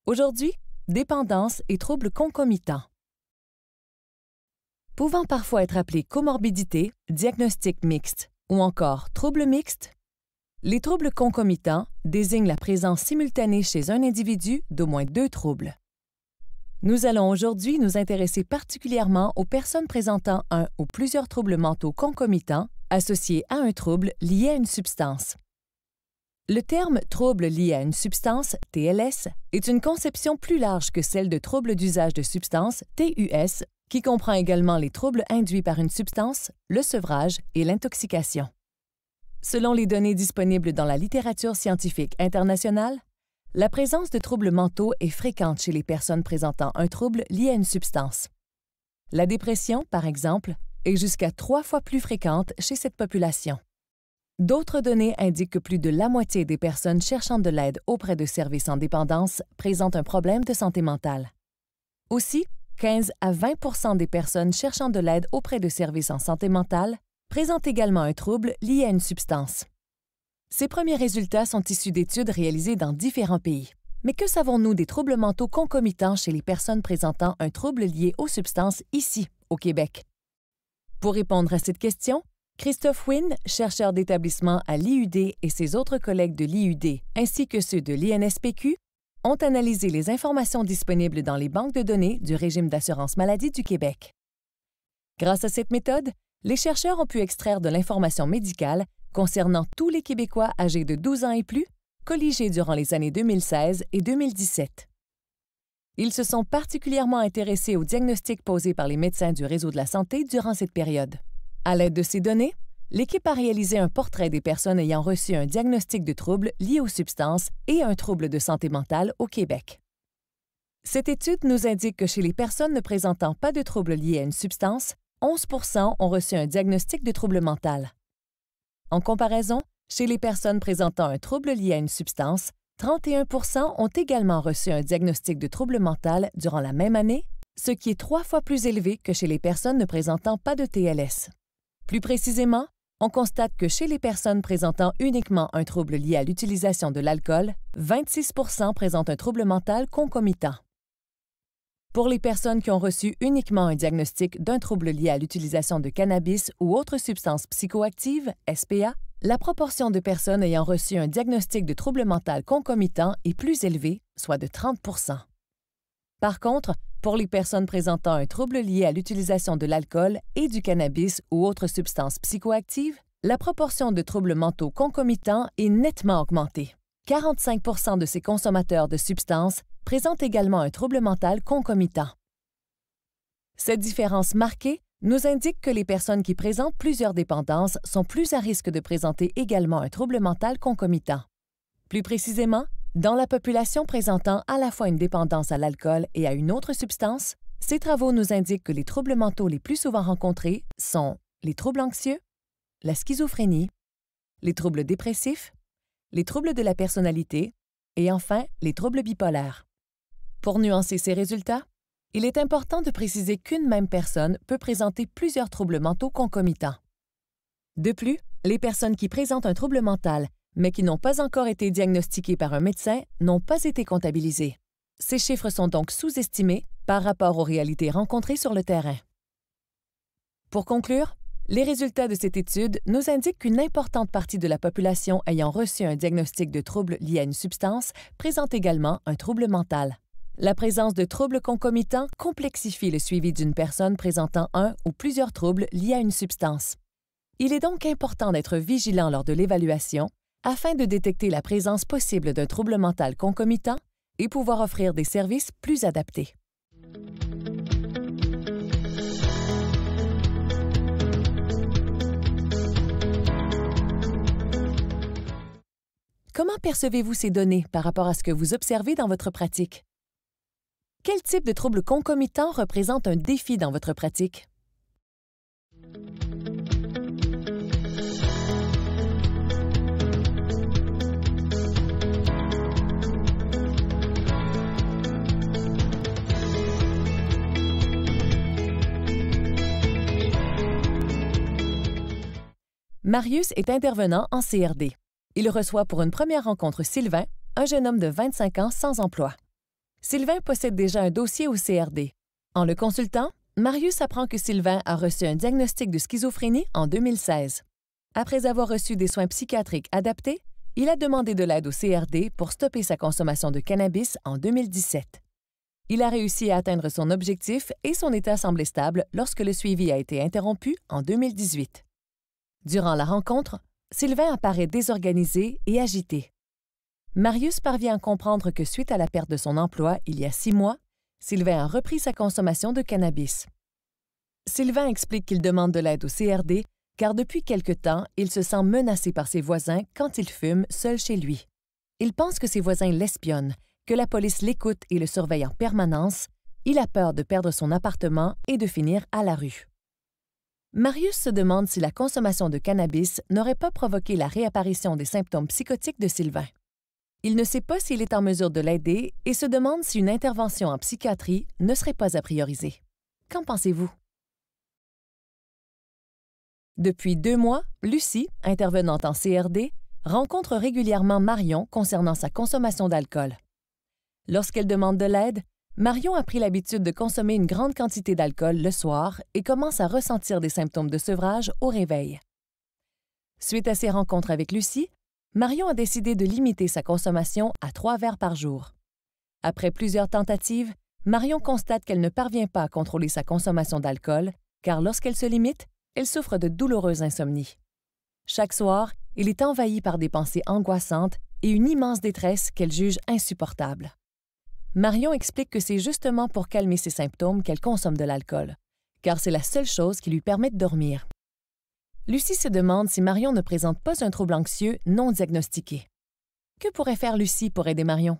Aujourd'hui, dépendance et troubles concomitants. Pouvant parfois être appelés comorbidité, diagnostic mixte ou encore troubles mixtes, les troubles concomitants désignent la présence simultanée chez un individu d'au moins 2 troubles. Nous allons aujourd'hui nous intéresser particulièrement aux personnes présentant un ou plusieurs troubles mentaux concomitants associés à un trouble lié à une substance. Le terme « trouble lié à une substance » TLS est une conception plus large que celle de trouble d'usage de substance TUS, qui comprend également les troubles induits par une substance, le sevrage et l'intoxication. Selon les données disponibles dans la littérature scientifique internationale, la présence de troubles mentaux est fréquente chez les personnes présentant un trouble lié à une substance. La dépression, par exemple, est jusqu'à 3 fois plus fréquente chez cette population. D'autres données indiquent que plus de la moitié des personnes cherchant de l'aide auprès de services en dépendance présentent un problème de santé mentale. Aussi, 15 à 20 des personnes cherchant de l'aide auprès de services en santé mentale présentent également un trouble lié à une substance. Ces premiers résultats sont issus d'études réalisées dans différents pays. Mais que savons-nous des troubles mentaux concomitants chez les personnes présentant un trouble lié aux substances ici, au Québec? Pour répondre à cette question, Christophe Wynne, chercheur d'établissement à l'IUD et ses autres collègues de l'IUD, ainsi que ceux de l'INSPQ, ont analysé les informations disponibles dans les banques de données du régime d'assurance maladie du Québec. Grâce à cette méthode, les chercheurs ont pu extraire de l'information médicale concernant tous les Québécois âgés de 12 ans et plus, colligés durant les années 2016 et 2017. Ils se sont particulièrement intéressés aux diagnostics posés par les médecins du réseau de la santé durant cette période. À l'aide de ces données, l'équipe a réalisé un portrait des personnes ayant reçu un diagnostic de trouble lié aux substances et un trouble de santé mentale au Québec. Cette étude nous indique que chez les personnes ne présentant pas de trouble lié à une substance, 11 % ont reçu un diagnostic de trouble mental. En comparaison, chez les personnes présentant un trouble lié à une substance, 31 % ont également reçu un diagnostic de trouble mental durant la même année, ce qui est 3 fois plus élevé que chez les personnes ne présentant pas de TLS. Plus précisément, on constate que chez les personnes présentant uniquement un trouble lié à l'utilisation de l'alcool, 26 % présentent un trouble mental concomitant. Pour les personnes qui ont reçu uniquement un diagnostic d'un trouble lié à l'utilisation de cannabis ou autres substances psychoactives, SPA, la proportion de personnes ayant reçu un diagnostic de trouble mental concomitant est plus élevée, soit de 30 %. Par contre, pour les personnes présentant un trouble lié à l'utilisation de l'alcool et du cannabis ou autres substances psychoactives, la proportion de troubles mentaux concomitants est nettement augmentée. 45 % de ces consommateurs de substances présentent également un trouble mental concomitant. Cette différence marquée nous indique que les personnes qui présentent plusieurs dépendances sont plus à risque de présenter également un trouble mental concomitant. Plus précisément, dans la population présentant à la fois une dépendance à l'alcool et à une autre substance, ces travaux nous indiquent que les troubles mentaux les plus souvent rencontrés sont les troubles anxieux, la schizophrénie, les troubles dépressifs, les troubles de la personnalité et enfin les troubles bipolaires. Pour nuancer ces résultats, il est important de préciser qu'une même personne peut présenter plusieurs troubles mentaux concomitants. De plus, les personnes qui présentent un trouble mental mais qui n'ont pas encore été diagnostiquées par un médecin n'ont pas été comptabilisées. Ces chiffres sont donc sous-estimés par rapport aux réalités rencontrées sur le terrain. Pour conclure, les résultats de cette étude nous indiquent qu'une importante partie de la population ayant reçu un diagnostic de trouble lié à une substance présente également un trouble mental. La présence de troubles concomitants complexifie le suivi d'une personne présentant un ou plusieurs troubles liés à une substance. Il est donc important d'être vigilant lors de l'évaluation afin de détecter la présence possible d'un trouble mental concomitant et pouvoir offrir des services plus adaptés. Comment percevez-vous ces données par rapport à ce que vous observez dans votre pratique? Quel type de trouble concomitant représente un défi dans votre pratique? Marius est intervenant en CRD. Il reçoit pour une première rencontre Sylvain, un jeune homme de 25 ans sans emploi. Sylvain possède déjà un dossier au CRD. En le consultant, Marius apprend que Sylvain a reçu un diagnostic de schizophrénie en 2016. Après avoir reçu des soins psychiatriques adaptés, il a demandé de l'aide au CRD pour stopper sa consommation de cannabis en 2017. Il a réussi à atteindre son objectif et son état semblait stable lorsque le suivi a été interrompu en 2018. Durant la rencontre, Sylvain apparaît désorganisé et agité. Marius parvient à comprendre que suite à la perte de son emploi il y a 6 mois, Sylvain a repris sa consommation de cannabis. Sylvain explique qu'il demande de l'aide au CRD car depuis quelque temps, il se sent menacé par ses voisins quand il fume seul chez lui. Il pense que ses voisins l'espionnent, que la police l'écoute et le surveille en permanence. Il a peur de perdre son appartement et de finir à la rue. Marius se demande si la consommation de cannabis n'aurait pas provoqué la réapparition des symptômes psychotiques de Sylvain. Il ne sait pas s'il est en mesure de l'aider et se demande si une intervention en psychiatrie ne serait pas à prioriser. Qu'en pensez-vous? Depuis 2 mois, Lucie, intervenante en CRD, rencontre régulièrement Marion concernant sa consommation d'alcool. Lorsqu'elle demande de l'aide, Marion a pris l'habitude de consommer une grande quantité d'alcool le soir et commence à ressentir des symptômes de sevrage au réveil. Suite à ses rencontres avec Lucie, Marion a décidé de limiter sa consommation à 3 verres par jour. Après plusieurs tentatives, Marion constate qu'elle ne parvient pas à contrôler sa consommation d'alcool, car lorsqu'elle se limite, elle souffre de douloureuses insomnies. Chaque soir, elle est envahie par des pensées angoissantes et une immense détresse qu'elle juge insupportable. Marion explique que c'est justement pour calmer ses symptômes qu'elle consomme de l'alcool, car c'est la seule chose qui lui permet de dormir. Lucie se demande si Marion ne présente pas un trouble anxieux non diagnostiqué. Que pourrait faire Lucie pour aider Marion?